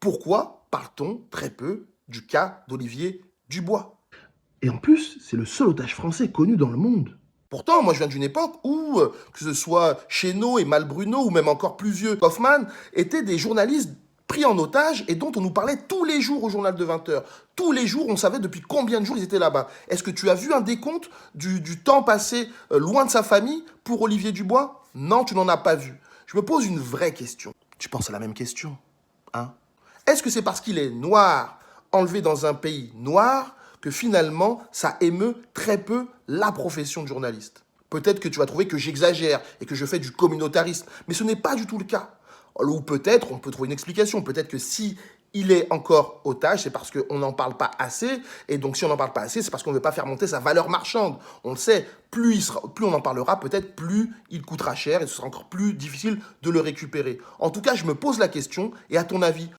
Pourquoi parle-t-on très peu du cas d'Olivier Dubois? Et en plus, c'est le seul otage français connu dans le monde. Pourtant, moi je viens d'une époque où, que ce soit Chesneau et Malbruno, ou même encore plus vieux, Hoffman, étaient des journalistes pris en otage et dont on nous parlait tous les jours au journal de 20 heures. Tous les jours, on savait depuis combien de jours ils étaient là-bas. Est-ce que tu as vu un décompte du temps passé loin de sa famille pour Olivier Dubois? Non, tu n'en as pas vu. Je me pose une vraie question. Tu penses à la même question, hein? Est-ce que c'est parce qu'il est noir, enlevé dans un pays noir, que finalement, ça émeut très peu la profession de journaliste? Peut-être que tu vas trouver que j'exagère et que je fais du communautarisme, mais ce n'est pas du tout le cas. Ou peut-être, on peut trouver une explication, peut-être que si il est encore otage, c'est parce qu'on n'en parle pas assez, et donc si on n'en parle pas assez, c'est parce qu'on ne veut pas faire monter sa valeur marchande. On le sait, plus on en parlera, peut-être plus il coûtera cher, et ce sera encore plus difficile de le récupérer. En tout cas, je me pose la question, et à ton avis,